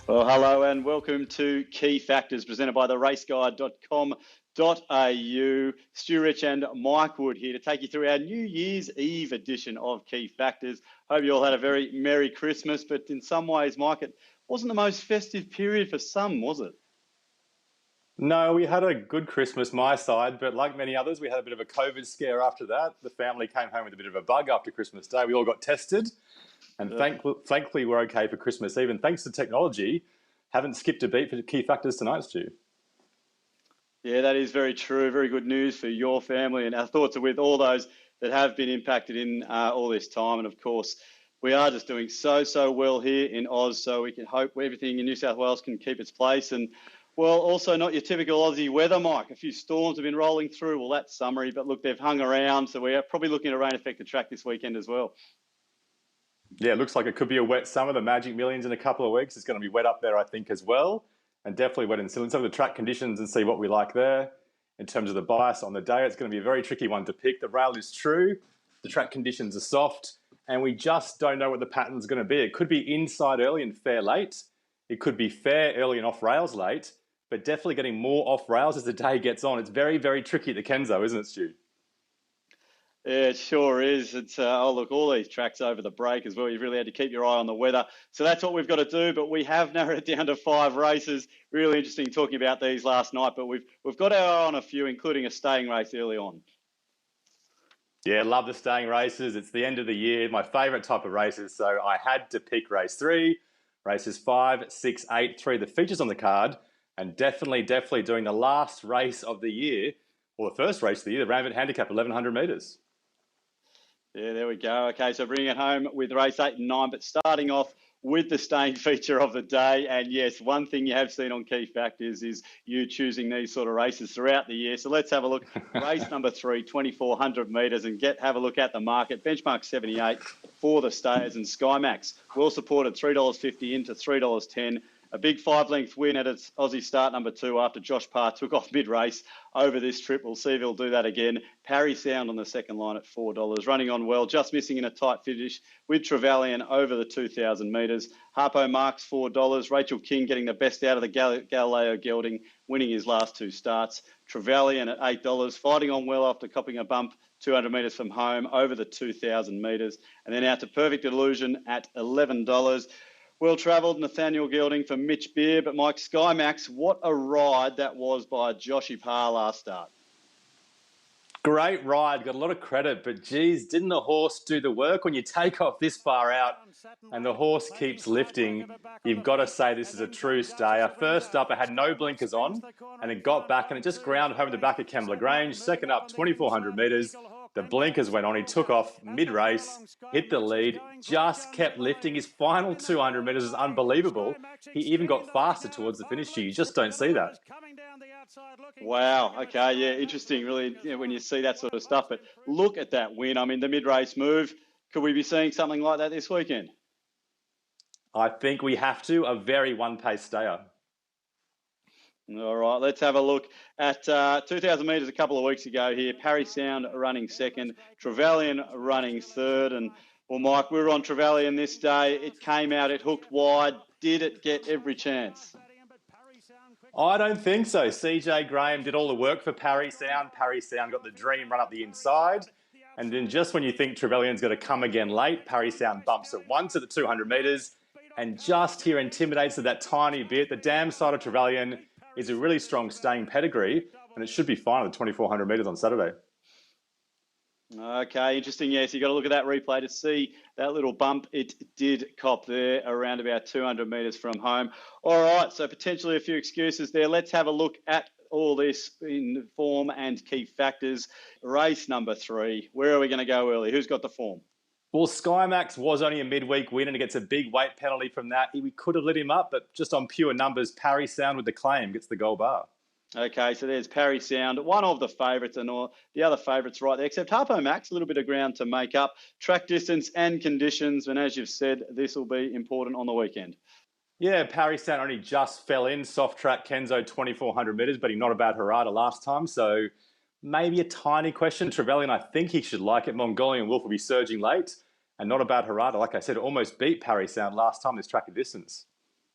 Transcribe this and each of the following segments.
Well, hello and welcome to Key Factors presented by the raceguide.com.au. Stu Rich and Mike Wood here to take you through our New Year's Eve edition of Key Factors. Hope you all had a very Merry Christmas, but in some ways, Mike, it wasn't the most festive period for some, was it? No, we had a good Christmas, my side, but like many others, we had a bit of a COVID scare after that. The family came home with a bit of a bug after Christmas Day. We all got tested, and thankfully we're okay for Christmas Eve. And thanks to technology, haven't skipped a beat for Key Factors tonight, Stu. Yeah, that is very true. Very good news for your family, and our thoughts are with all those that have been impacted in all this time. And of course, we are just doing so well here in Oz, so we can hope everything in New South Wales can keep its place. And well, also not your typical Aussie weather, Mike. A few storms have been rolling through. Well, that's summary, but look, they've hung around, so we're probably looking at a rain affected track this weekend as well. Yeah, it looks like it could be a wet summer. The Magic Millions in a couple of weeks. It's going to be wet up there, I think, as well. And definitely wet in some of the track conditions and see what we like there. In terms of the bias on the day, it's going to be a very tricky one to pick. The rail is true. The track conditions are soft. And we just don't know what the pattern's going to be. It could be inside early and fair late. It could be fair early and off rails late. But definitely getting more off rails as the day gets on. It's very, very tricky at the Kenzo, isn't it, Stu? Yeah, it sure is. It's oh look, all these tracks over the break as well. You've really had to keep your eye on the weather. So that's what we've got to do. But we have narrowed it down to 5 races. Really interesting talking about these last night. But we've got our eye on a few, including a staying race early on. Yeah, love the staying races. It's the end of the year. My favourite type of races. So I had to pick race 3, races 5, 6, 8, 3. The features on the card. And definitely doing the last race of the year, or the first race of the year, the Ramvet Handicap, 1,100 metres. Yeah, there we go. Okay, so bringing it home with race 8 and 9, but starting off with the staying feature of the day. And yes, one thing you have seen on Key Factors is you choosing these sort of races throughout the year. So let's have a look. Race number 3, 2,400 metres, and have a look at the market. Benchmark 78 for the stayers, and SKYMAX well supported, $3.50 into $3.10. A big 5-length win at its Aussie start number 2 after Josh Parr took off mid-race over this trip. We'll see if he'll do that again. PARRY Sound on the second line at $4. Running on well, just missing in a tight finish with TREVELYAN over the 2,000 metres. HARPO MARX $4. Rachel King getting the best out of the Galileo gelding, winning his last 2 starts. TREVELYAN at $8. Fighting on well after copping a bump 200 metres from home over the 2,000 metres. And then out to Perfect Illusion at $11. Well-travelled Nathaniel Gelding for Mitch Beer, but Mike, SKYMAX, what a ride that was by Joshy Parr last start. Great ride, got a lot of credit, but geez, didn't the horse do the work? When you take off this far out and the horse keeps lifting, you've got to say this is a true stayer. First up, it had no blinkers on, and it got back, and it just ground home the back of Kembla Grange. Second up, 2,400 metres. The blinkers went on. He took off mid-race, hit the lead, just kept lifting. His final 200 metres is unbelievable. He even got faster towards the finish. You just don't see that. Wow. Okay. Yeah. Interesting. Really, when you see that sort of stuff. But look at that win. I mean, the mid-race move. Could we be seeing something like that this weekend? I think we have to. A very one-pace stayer. All right, let's have a look at 2,000 metres a couple of weeks ago here. PARRY Sound running second, TREVELYAN running third. And, well, Mike, we were on TREVELYAN this day. It came out, it hooked wide. Did it get every chance? I don't think so. CJ Graham did all the work for PARRY Sound. PARRY Sound got the dream run up the inside. And then just when you think TREVELYAN's going to come again late, PARRY Sound bumps it once at the 200 metres and just here intimidates it that tiny bit. The dam side of TREVELYAN is a really strong staying pedigree, and it should be fine at the 2,400 metres on Saturday. Okay, interesting. Yes, you got to look at that replay to see that little bump it did cop there around about 200 metres from home. All right, so potentially a few excuses there. Let's have a look at all this in form and key factors. Race number 3. Where are we going to go early? Who's got the form? Well, SKYMAX was only a midweek win and he gets a big weight penalty from that. We could have lit him up, but just on pure numbers, PARRY Sound with the claim gets the gold bar. Okay, so there's PARRY Sound, one of the favourites, and all the other favourites right there, except HARPO MAX, a little bit of ground to make up. Track distance and conditions, and as you've said, this will be important on the weekend. Yeah, PARRY Sound only just fell in. Soft track, Kenzo, 2,400 metres, but he not a bad Harada last time, so maybe a tiny question. TREVELYAN, I think he should like it. Mongolian Wolf will be surging late, and not a bad Harada. Like I said, almost beat PARRY Sound last time this track of distance.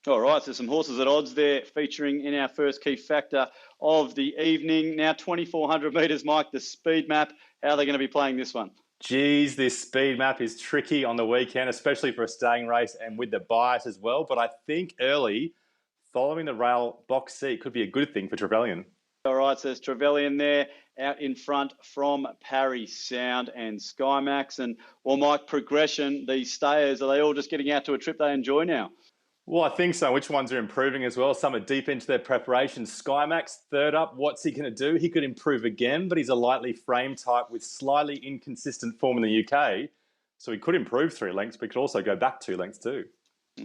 All right, so some horses at odds there featuring in our first key factor of the evening. Now 2,400 metres, Mike, the speed map. How are they going to be playing this one? Geez, this speed map is tricky on the weekend, especially for a staying race and with the bias as well. But I think early, following the rail box seat could be a good thing for Trevelyan. All right, so there's Trevelyan there out in front from PARRY, Sound and SKYMAX. And, well, Mike, progression, these stayers, are they all just getting out to a trip they enjoy now? Well, I think so. Which ones are improving as well? Some are deep into their preparation. SKYMAX, third up. What's he going to do? He could improve again, but he's a lightly framed type with slightly inconsistent form in the UK. So he could improve 3 lengths, but he could also go back 2 lengths too.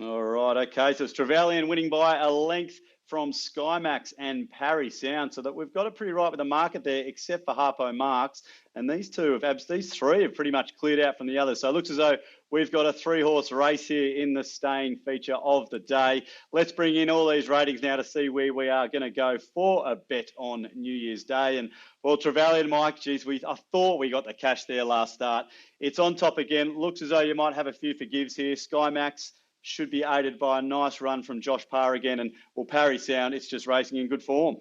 All right, okay. So it's Trevelyan winning by a length from SKYMAX and PARRY, Sound. So that we've got it pretty right with the market there, except for HARPO MARX. And these three have pretty much cleared out from the others. So it looks as though we've got a 3-horse race here in the staying feature of the day. Let's bring in all these ratings now to see where we are going to go for a bet on New Year's Day. And, well, Trevelyan, Mike, geez, I thought we got the cash there last start. It's on top again. Looks as though you might have a few forgives here. SKYMAX should be aided by a nice run from Josh Parr again. And, well, PARRY, Sound, it's just racing in good form.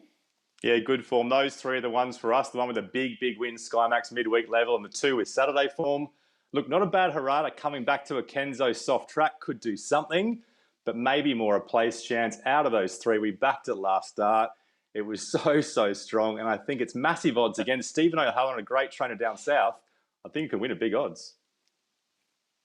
Yeah, good form. Those 3 are the ones for us. The one with a big win, SKYMAX midweek level, and the 2 with Saturday form. Look, not a bad Harada coming back to a Kenzo soft track. Could do something, but maybe more a place chance. Out of those 3, we backed it last start. It was so strong, and I think it's massive odds against Stephen O'Halloran, a great trainer down south. I think he could win at big odds.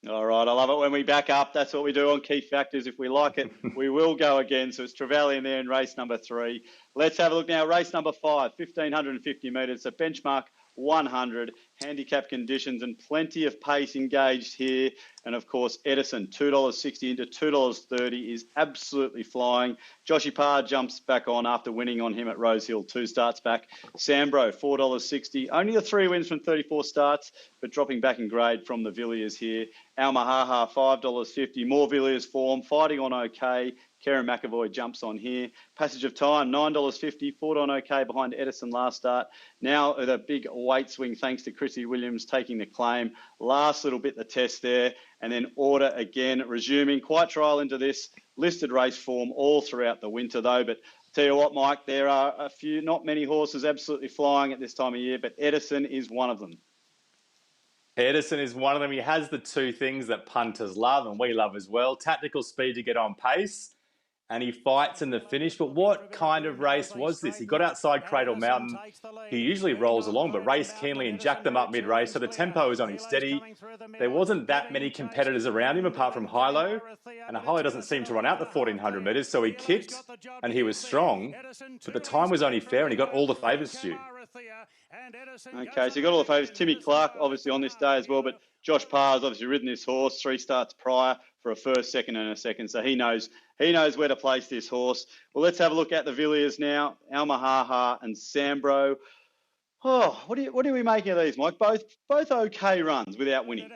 All right, I love it when we back up. That's what we do on key factors. If we like it, we will go again. So it's Trevelyan there in race number 3. Let's have a look now. Race number 5, 1,550 metres. A benchmark 100, handicap conditions and plenty of pace engaged here. And of course, Edison, $2.60 into $2.30 is absolutely flying. Joshy Parr jumps back on after winning on him at Rosehill 2 starts back. Sambro, $4.60. Only the 3 wins from 34 starts, but dropping back in grade from the Villiers here. Almahaha, $5.50. More Villiers form, fighting on okay. Karen McAvoy jumps on here. Passage of Time, $9.50, fought on okay behind Edison last start. Now the big weight swing thanks to Chrissy Williams taking the claim. Last little bit the test there. And then Order again resuming. Quite trial into this listed race form all throughout the winter though. But tell you what, Mike, there are a few, not many horses absolutely flying at this time of year, but Edison is one of them. Edison is one of them. He has the 2 things that punters love and we love as well. Tactical speed to get on pace, and he fights in the finish. But what kind of race was this? He got outside Cradle Mountain. He usually rolls along, but raced keenly and jacked them up mid-race, so the tempo was on his steady. There wasn't that many competitors around him apart from Hilo, and Hilo doesn't seem to run out the 1,400 metres, so he kicked and he was strong, but the time was only fair and he got all the favours, Stu. Okay, so you got all the favours. Timmy Clark, obviously on this day as well, but Josh Parr has obviously ridden this horse 3 starts prior for a first, second and a second, so he knows where to place this horse. Well, let's have a look at the Villiers now. Almahaha and Sambro. Oh, what are we making of these, Mike? Both okay runs without winning.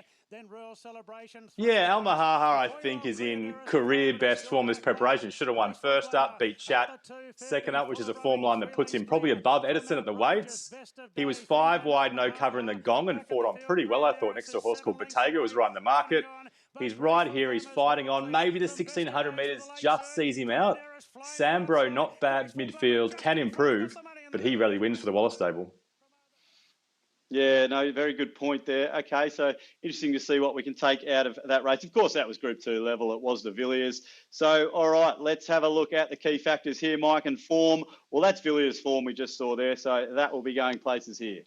Yeah, Almahaha, I think, is in career best form this preparation. Should have won first up, beat Chat. Second up, which is a form line that puts him probably above Edison at the weights. He was 5 wide, no cover in the gong and fought on pretty well, I thought, next to a horse called Bottega, was right in the market. He's right here, he's fighting on. Maybe the 1,600 metres just sees him out. Sambro, not bad midfield, can improve, but he rarely wins for the Wallace stable. Yeah, no, very good point there. Okay, so interesting to see what we can take out of that race. Of course, that was Group 2 level. It was the Villiers. So, all right, let's have a look at the key factors here, Mike, and form. Well, that's Villiers' form we just saw there, so that will be going places here.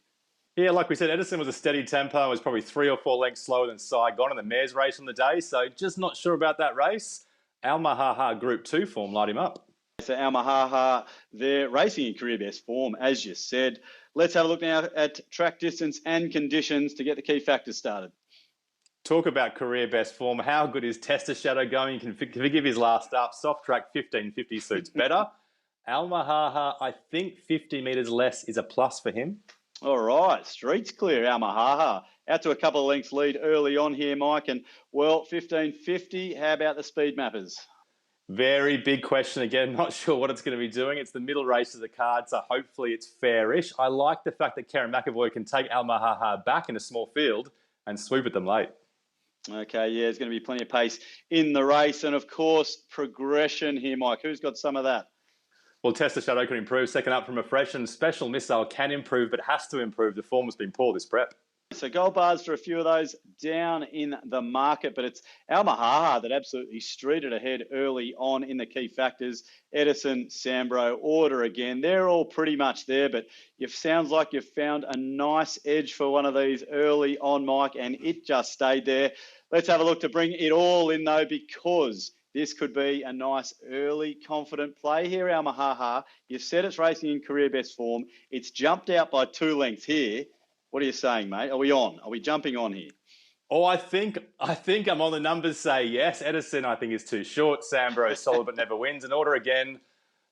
Yeah, like we said, Edison was a steady tempo. Was probably 3 or 4 lengths slower than Saigon in the mares race on the day, so just not sure about that race. Almahaha Group 2 form light him up. So Almahaha, they're racing in career best form, as you said. Let's have a look now at track distance and conditions to get the key factors started. Talk about career best form. How good is TESTASHADOW going? You can forgive his last up. Soft track 1550 suits better. Almahaha, I think 50 metres less is a plus for him. All right, streets clear, Almahaha. Out to a couple of lengths lead early on here, Mike. And, well, 1550, how about the speed mappers? Very big question again. Not sure what it's going to be doing. It's the middle race of the card, so hopefully it's fairish. I like the fact that Karen McAvoy can take Almahaha back in a small field and swoop at them late. Okay, yeah, there's going to be plenty of pace in the race. And, of course, progression here, Mike. Who's got some of that? Well, TESTASHADOW can improve. Second up from a fresh, and Special Missile can improve, but has to improve. The form has been poor this prep. So gold bars for a few of those down in the market, but it's Almahaha that absolutely streeted ahead early on in the key factors. Edison, Sambro, Order again. They're all pretty much there, but it sounds like you've found a nice edge for one of these early on, Mike, and it just stayed there. Let's have a look to bring it all in, though, because this could be a nice early confident play here, Almahaha. You've said it's racing in career best form. It's jumped out by 2 lengths here. What are you saying, mate? Are we on? Are we jumping on here? Oh, I think I'm on. The numbers say yes. Edison, I think, is too short. Sambro is solid but never wins. And Order again.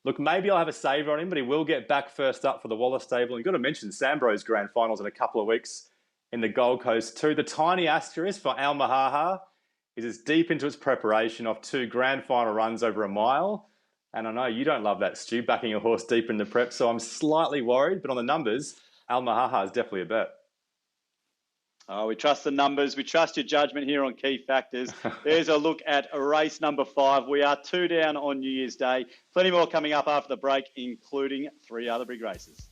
Look, maybe I'll have a saver on him, but he will get back first up for the Waller stable. And you've got to mention Sambro's grand finals in a couple of weeks in the Gold Coast too. The tiny asterisk for Almahaha is it's deep into its preparation off 2 grand final runs over a mile. And I know you don't love that, Stu, backing a horse deep in the prep. So I'm slightly worried, but on the numbers, Almahaha is definitely a bet. Oh, we trust the numbers. We trust your judgment here on key factors. There's a look at race number 5. We are 2 down on New Year's Day. Plenty more coming up after the break, including 3 other big races.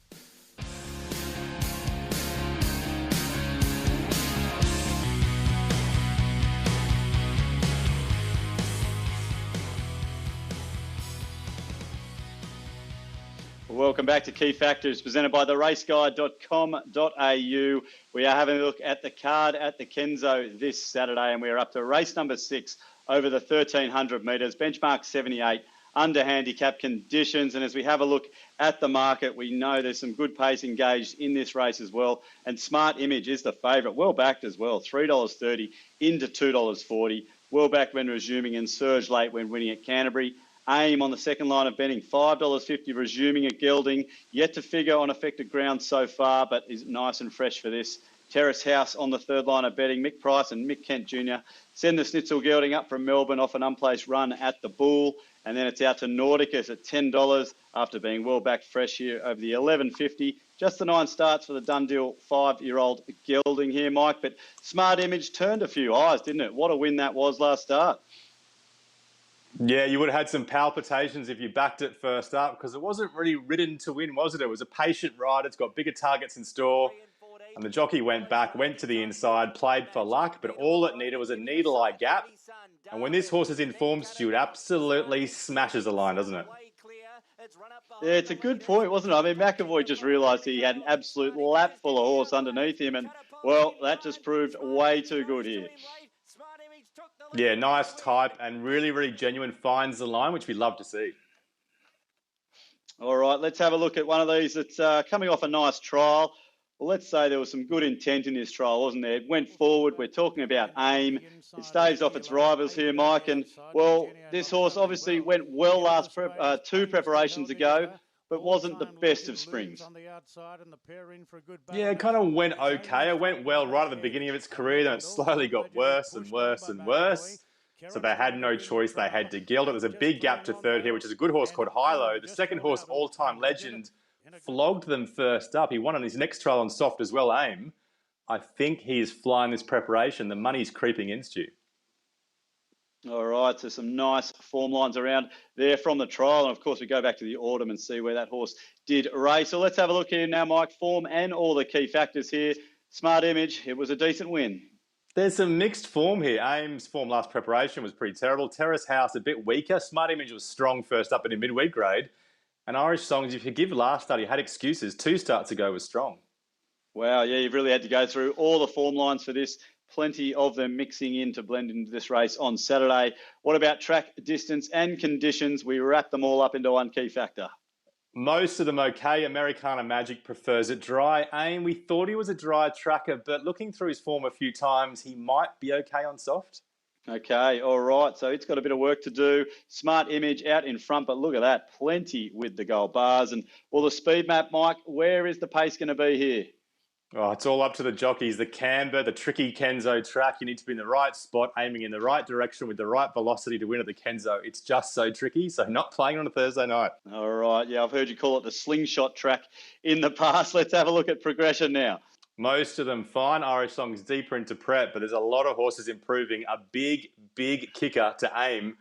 Welcome back to Key Factors, presented by theraceguide.com.au. We are having a look at the card at the Kenzo this Saturday, and we are up to race number 6 over the 1,300 metres, benchmark 78, under handicap conditions. And as we have a look at the market, we know there's some good pace engaged in this race as well. And Smart Image is the favourite, well backed as well, $3.30 into $2.40. Well backed when resuming, and Surge late when winning at Canterbury. Aim on the second line of betting, $5.50 resuming at Gelding. Yet to figure on affected ground so far, but is nice and fresh for this. Terrace House on the third line of betting. Mick Price and Mick Kent Jr. Send the Schnitzel Gelding up from Melbourne off an unplaced run at the Bull. And then it's out to Nordicus at $10 after being well back fresh here over the $11.50. Just the 9 starts for the done deal 5-year-old Gelding here, Mike. But Smart Image turned a few eyes, didn't it? What a win that was last start. Yeah, you would have had some palpitations if you backed it first up, because it wasn't really ridden to win, was it? It was a patient ride. It's got bigger targets in store. And the jockey went back, went to the inside, played for luck, but all it needed was a needle-eye gap. And when this horse is in form, Stu, it absolutely smashes the line, doesn't it? Yeah, it's a good point, wasn't it? I mean, McAvoy just realised he had an absolute lap full of horse underneath him, and, well, that just proved way too good here. Yeah, nice type and really, really genuine, finds the line, which we love to see. All right, let's have a look at one of these that's coming off a nice trial. Well, let's say there was some good intent in this trial, wasn't there? It went forward. We're talking about Aim. It stays off its rivals here, Mike. And, well, this horse obviously went well last 2 preparations ago, but wasn't the best of springs. Yeah, it kind of went okay. It went well right at the beginning of its career, then it slowly got worse and worse and worse. So they had no choice. They had to gild it. There's a big gap to third here, which is a good horse called Hilo. The second horse, all-time legend, flogged them first up. He won on his next trial on soft as well, Aim. I think he is flying this preparation. The money's creeping in, Stu. All right, so some nice form lines around there from the trial. And, of course, we go back to the autumn and see where that horse did race. So let's have a look here now, Mike. Form and all the key factors here. Smart Image, it was a decent win. There's some mixed form here. Aim's form last preparation was pretty terrible. Terrace House a bit weaker. Smart Image was strong first up in a midweek grade. And Irish Songs, if you give last start, he had excuses. 2 starts ago was strong. Wow, yeah, you've really had to go through all the form lines for this. Plenty of them mixing in to blend into this race on Saturday. What about track, distance and conditions? We wrap them all up into one key factor. Most of them okay. Americana Magic prefers it dry. Aim, we thought he was a dry tracker, but looking through his form a few times, he might be okay on soft. Okay, all right. So it's got a bit of work to do. Smart Image out in front, but look at that. Plenty with the gold bars. And, well, the speed map, Mike, where is the pace going to be here? Oh, it's all up to the jockeys. The Canberra, the tricky Kenzo track. You need to be in the right spot, aiming in the right direction with the right velocity to win at the Kenzo. It's just so tricky. So not playing on a Thursday night. All right. Yeah, I've heard you call it the slingshot track in the past. Let's have a look at progression now. Most of them fine. Irish Song's deeper into prep, but there's a lot of horses improving. A big, big kicker to aim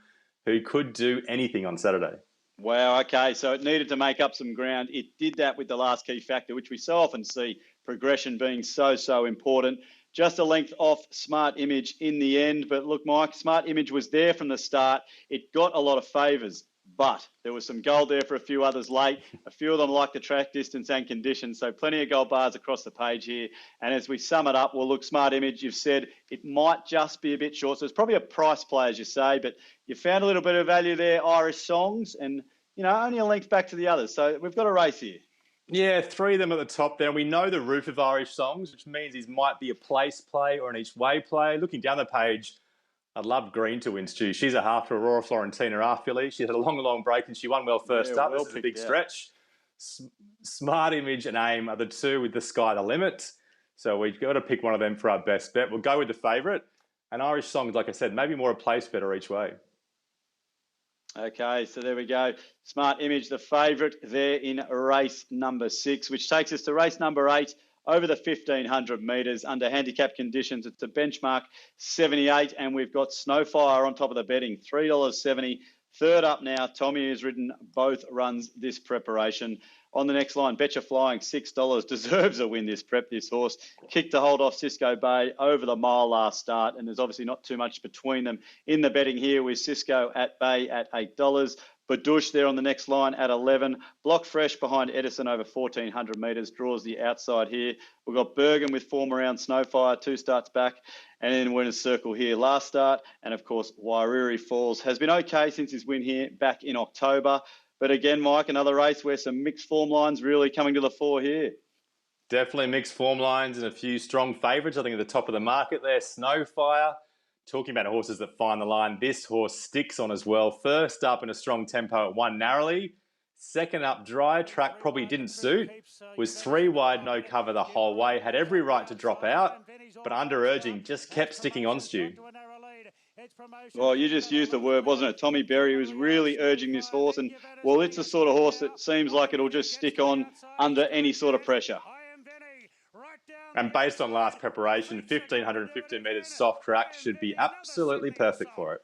who could do anything on Saturday. Wow, okay, so it needed to make up some ground. It did that with the last key factor, which we so often see, progression being so important. Just a length off Smart Image in the end. But look, Mike, Smart Image was there from the start. It got a lot of favours, but there was some gold there for a few others late. A few of them like the track distance and conditions, so plenty of gold bars across the page here. And as we sum it up, well, look, Smart Image, you've said it might just be a bit short. So it's probably a price play, as you say, but you found a little bit of value there, Irish Songs, and, you know, only a length back to the others. So we've got a race here. Yeah, three of them at the top there. We know the roof of Irish Songs, which means these might be a place play or an each way play. Looking down the page, I'd love Green to win, Stu. She's a half to Aurora Florentina half filly. She had a long break and she won well first up. This is a big stretch. Smart Image and Aim are the two with the Sky the Limit. So we've got to pick one of them for our best bet. We'll go with the favourite. And Irish Songs, like I said, maybe more a place bet or each way. Okay, so there we go. Smart Image, the favourite there in race number 6, which takes us to race number 8 over the 1,500 metres under handicap conditions. It's a benchmark 78, and we've got Snowfire on top of the betting, $3.70. Third up now, Tommy has ridden both runs this preparation. On the next line, Betcha Flying, $6. Deserves a win this prep, this horse. Kicked to hold off Cisco Bay over the mile last start, and there's obviously not too much between them in the betting here with Cisco at Bay at $8. Badouche there on the next line at 11. Block Fresh behind Edison over 1,400 metres, draws the outside here. We've got Bergen with form around Snowfire, 2 starts back, and then Winner's Circle here last start. And of course, Wairiri Falls has been okay since his win here back in October. But again, Mike, another race where some mixed form lines really coming to the fore here. Definitely mixed form lines and a few strong favourites. I think at the top of the market there, Snowfire. Talking about horses that find the line, this horse sticks on as well. First up in a strong tempo at 1 narrowly. Second up dry, track probably didn't suit. Was 3 wide, no cover the whole way. Had every right to drop out, but under urging, just kept sticking on, Stu. Well, you just used the word, wasn't it? Tommy Berry was really urging this horse, and well, it's the sort of horse that seems like it'll just stick on under any sort of pressure. And based on last preparation, 1,515 metres soft track should be absolutely perfect for it.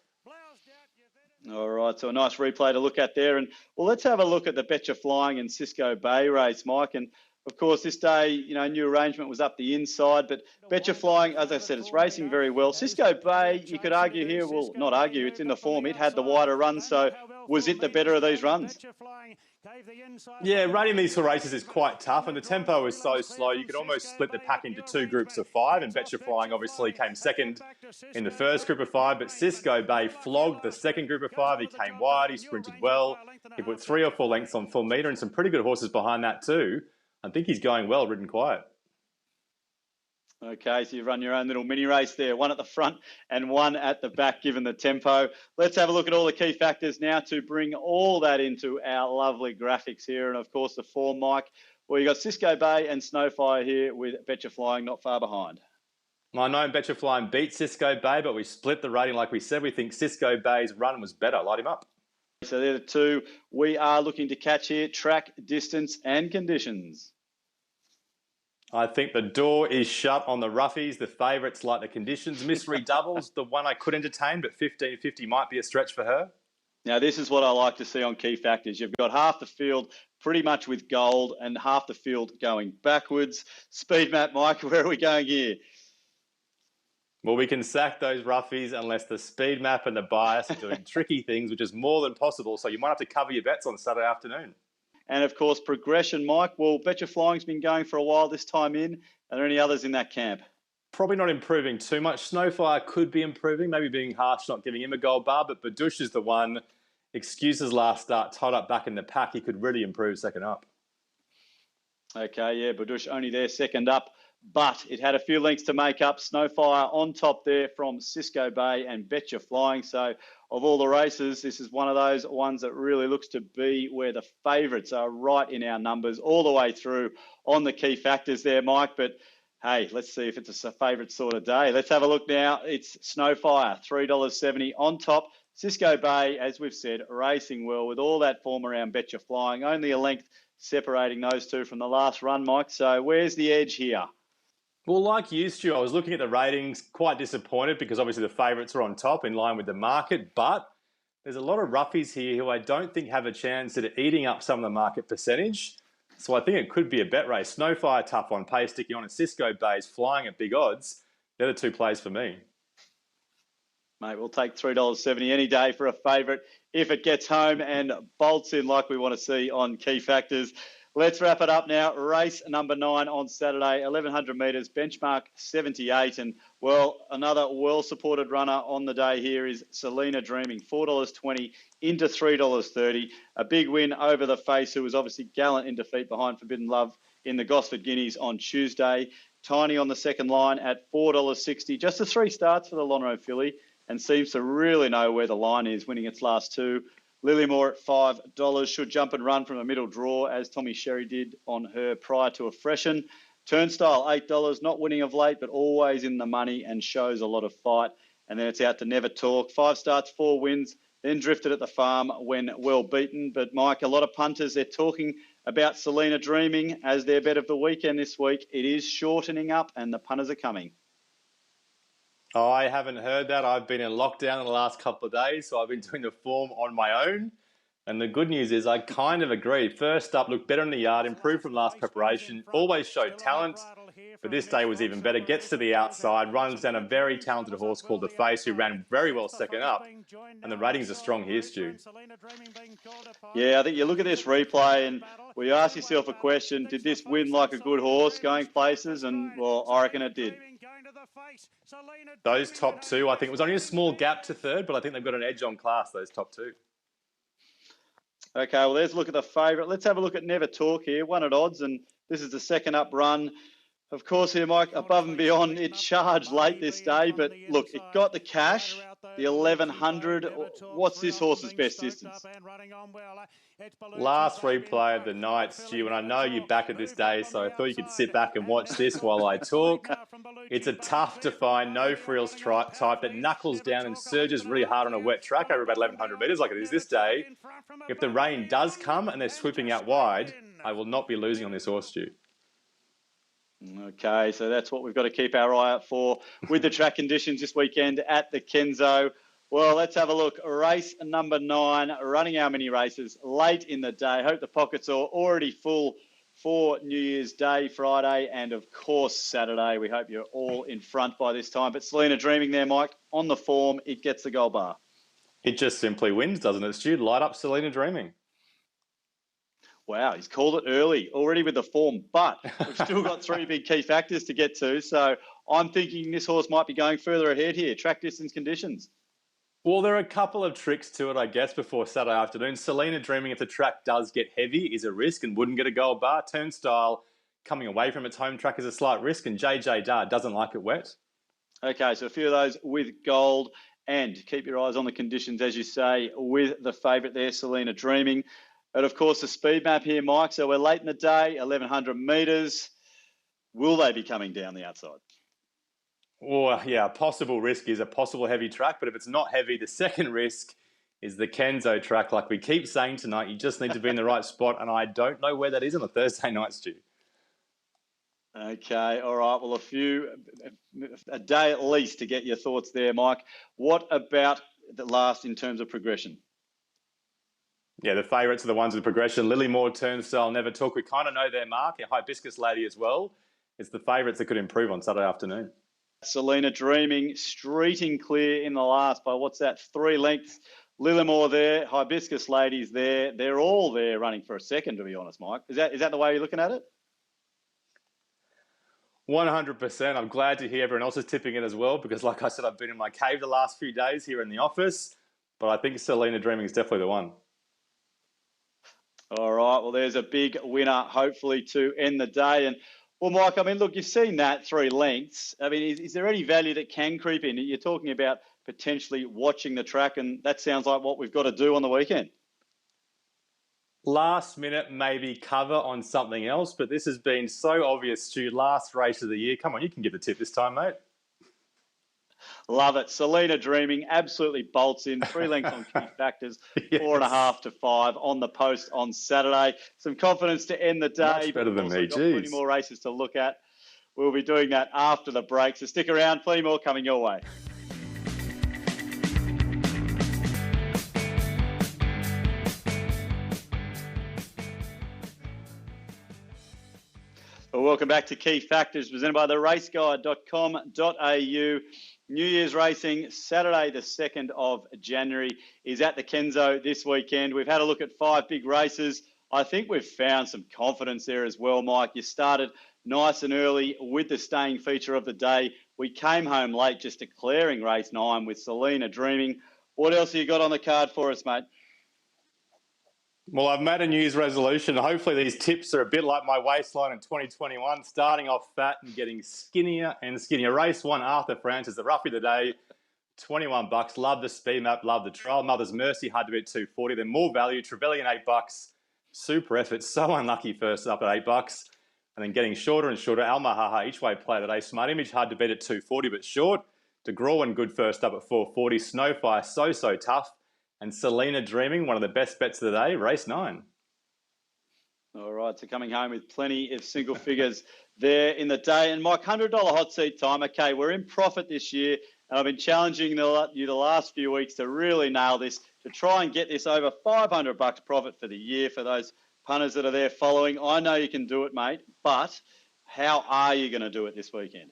All right, so a nice replay to look at there. And well, let's have a look at the Betcha Flying and Cisco Bay race, Mike. And of course, this day, you know, new arrangement was up the inside, but Betcha Flying, as I said, it's racing very well. Cisco Bay, you could argue here, well, not argue, it's in the form. It had the wider run, so was it the better of these runs? Yeah, running these races is quite tough, and the tempo is so slow, you could almost split the pack into 2 groups of 5, and Betcha Flying obviously came second in the first group of 5, but Cisco Bay flogged the second group of 5. He came wide, he sprinted well, he put 3 or 4 lengths on full metre, and some pretty good horses behind that too. I think he's going well, ridden quiet. Okay, so you've run your own little mini race there, 1 at the front and 1 at the back, given the tempo. Let's have a look at all the key factors now to bring all that into our lovely graphics here. And of course, the form, Mike. Well, you've got Cisco Bay and Snowfire here with Betcha Flying not far behind. I know Betcha Flying beat Cisco Bay, but we split the rating like we said. We think Cisco Bay's run was better. Light him up. So they're the 2 we are looking to catch here, track, distance and conditions. I think the door is shut on the roughies. The favourites like the conditions. Mystery Doubles, the one I could entertain, but 15.50 might be a stretch for her. Now, this is what I like to see on key factors. You've got half the field pretty much with gold and half the field going backwards. Speed map, Mike, where are we going here? Well, we can sack those roughies unless the speed map and the bias are doing tricky things, which is more than possible. So you might have to cover your bets on Saturday afternoon. And, of course, progression, Mike. Well, Betcha Flying's been going for a while this time in. Are there any others in that camp? Probably not improving too much. Snowfire could be improving, maybe being harsh, not giving him a gold bar, but Badouche is the one. Excuses last start, tied up back in the pack. He could really improve second up. Okay, yeah, Badouche only there second up, but it had a few lengths to make up. Snowfire on top there from Cisco Bay and Betcha Flying. So of all the races, this is one of those ones that really looks to be where the favourites are right in our numbers all the way through on the key factors there, Mike. But hey, let's see if it's a favourite sort of day. Let's have a look now. It's Snowfire, $3.70 on top. Cisco Bay, as we've said, racing well with all that form around Betcha Flying. Only a length separating those 2 from the last run, Mike. So where's the edge here? Well, like you, Stu, I was looking at the ratings, quite disappointed because obviously the favourites are on top in line with the market, but there's a lot of roughies here who I don't think have a chance at eating up some of the market percentage. So I think it could be a bet race. Snowfire tough on pace, sticking on, and Cisco Bay's flying at big odds. They're the two plays for me. Mate, we'll take $3.70 any day for a favourite if it gets home and bolts in like we want to see on Key Factors. Let's wrap it up now. Race number 9 on Saturday, 1,100 metres, benchmark 78. And, well, another well-supported runner on the day here is SALINA Dreaming, $4.20 into $3.30. A big win over the Face, who was obviously gallant in defeat behind Forbidden Love in the Gosford Guineas on Tuesday. Tiny on the second line at $4.60. Just the 3 starts for the Lonhro filly, and seems to really know where the line is, winning its last 2. LILLEMOR at $5 should jump and run from a middle draw, as Tommy Sherry did on her prior to a freshen. Turnstyle, $8, not winning of late, but always in the money and shows a lot of fight. And then it's out to Never Talk. 5 starts, 4 wins, then drifted at the farm when well beaten. But, Mike, a lot of punters, they're talking about SALINA Dreaming as their bet of the weekend this week. It is shortening up and the punters are coming. Oh, I haven't heard that. I've been in lockdown in the last couple of days, so I've been doing the form on my own. And the good news is I kind of agree. First up, looked better in the yard, improved from last preparation, always showed talent, but this day was even better. Gets to the outside, runs down a very talented horse called The Face, who ran very well second up. And the ratings are strong here, Stu. Yeah, I think you look at this replay and we ask yourself a question, did this win like a good horse going places? And, well, I reckon it did. Those top 2, I think it was only a small gap to third, but I think they've got an edge on class, those top 2. Okay, well, let's look at the favourite. Let's have a look at Never Talk here, 1 at odds, and this is the second up run. Of course here, Mike, above and beyond, it charged late this day, but look, it got the cash, the 1,100. What's this horse's best distance? Last replay of the night, Stu, and I know you're back at this day, so I thought you could sit back and watch this while I talk. It's a tough to find, no frills type that knuckles down and surges really hard on a wet track over about 1,100 metres like it is this day. If the rain does come and they're swooping out wide, I will not be losing on this horse, Stu. Okay, so that's what we've got to keep our eye out for with the track conditions this weekend at the Kenzo. Well, let's have a look. Race number 9, running our mini races late in the day. Hope the pockets are already full for New Year's Day, Friday, and of course Saturday. We hope you're all in front by this time. But SALINA Dreaming there, Mike, on the form, it gets the gold bar. It just simply wins, doesn't it, Stu? Light up SALINA Dreaming. Wow, he's called it early, already with the form, but we've still got 3 big key factors to get to. So I'm thinking this horse might be going further ahead here, track distance conditions. Well, there are a couple of tricks to it, I guess, before Saturday afternoon. SALINA Dreaming, if the track does get heavy, is a risk and wouldn't get a gold bar. Turnstyle coming away from its home track is a slight risk, and JJ Dar doesn't like it wet. Okay, so a few of those with gold, and keep your eyes on the conditions, as you say, with the favourite there, SALINA Dreaming. And, of course, the speed map here, Mike. So we're late in the day, 1,100 metres. Will they be coming down the outside? Well, yeah, a possible risk is a possible heavy track. But if it's not heavy, the second risk is the Kenzo track. Like we keep saying tonight, you just need to be in the right spot. And I don't know where that is on a Thursday night, Stu. Okay, all right. Well, a day at least to get your thoughts there, Mike. What about the last in terms of progression? Yeah, the favourites are the ones with progression. LILLEMOR, Turnstyle, Never Talk. We kind of know their mark. A HIBISCUS lady as well. It's the favourites that could improve on Saturday afternoon. SALINA Dreaming, streeting clear in the last by, 3 lengths. LILLEMOR there, HIBISCUS ladies there. They're all there running for a second, to be honest, Mike. Is that the way you're looking at it? 100%. I'm glad to hear everyone else is tipping it as well because, like I said, I've been in my cave the last few days here in the office. But I think SALINA Dreaming is definitely the one. All right, well, there's a big winner, hopefully, to end the day. And, well, Mike, I mean, look, you've seen that 3 lengths. I mean, is there any value that can creep in? You're talking about potentially watching the track, and that sounds like what we've got to do on the weekend. Last minute, maybe cover on something else, but this has been so obvious, Stu. Last race of the year. Come on, you can give the tip this time, mate. Love it. SALINA Dreaming absolutely bolts in. 3 lengths on key factors, Yes. 4.5 to 5 on the post on Saturday. Some confidence to end the day. Much better than me, got plenty more races to look at. We'll be doing that after the break. So stick around, plenty more coming your way. Well, welcome back to Key Factors, presented by theraceguide.com.au. New Year's racing, Saturday the 2nd of January, is at the Kenzo this weekend. We've had a look at 5 big races. I think we've found some confidence there as well, Mike. You started nice and early with the staying feature of the day. We came home late just declaring race 9 with Salina Dreaming. What else have you got on the card for us, mate? Well, I've made a New Year's resolution. Hopefully these tips are a bit like my waistline in 2021, starting off fat and getting skinnier and skinnier. Race 1, Arthur Francis, the roughie of the day, $21. Love the speed map, love the trial. Mother's Mercy, hard to beat, $2.40. Then more value, Trevelyan, $8. Super effort, so unlucky first up at $8. And then getting shorter and shorter. Almahaha, each way play today. Smart Image, hard to beat at $2.40, but short. De Grauwen, good first up at $4.40. Snowfire, so tough. And Salina Dreaming, one of the best bets of the day, race 9. All right, so coming home with plenty of single figures there in the day. And Mike, $100 hot seat time. Okay, we're in profit this year, and I've been challenging you the last few weeks to really nail this, to try and get this over $500 profit for the year for those punters that are there following. I know you can do it, mate, but how are you going to do it this weekend?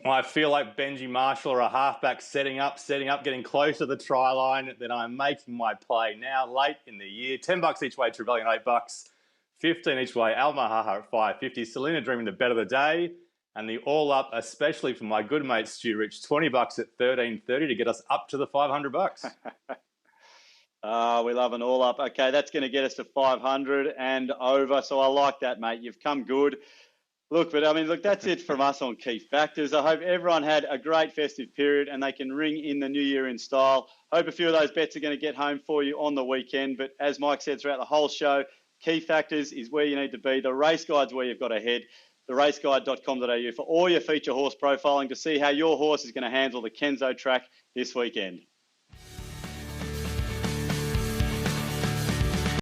Well, I feel like Benji Marshall or a halfback setting up, getting close to the try line. Then I'm making my play now, late in the year. $10 each way, Trevelyan, $8. 15 each way, Almahaha at $5.50. Salina Dreaming, the bet of the day. And the all up, especially for my good mate Stu Rich, $20 at $13.30 to get us up to the $500. We love an all up. Okay, that's going to get us to 500 and over. So I like that, mate. You've come good. Look, that's it from us on Key Factors. I hope everyone had a great festive period and they can ring in the new year in style. Hope a few of those bets are going to get home for you on the weekend. But as Mike said throughout the whole show, Key Factors is where you need to be. The Race Guide's where you've got to head. Theraceguide.com.au for all your feature horse profiling to see how your horse is going to handle the Kenzo track this weekend.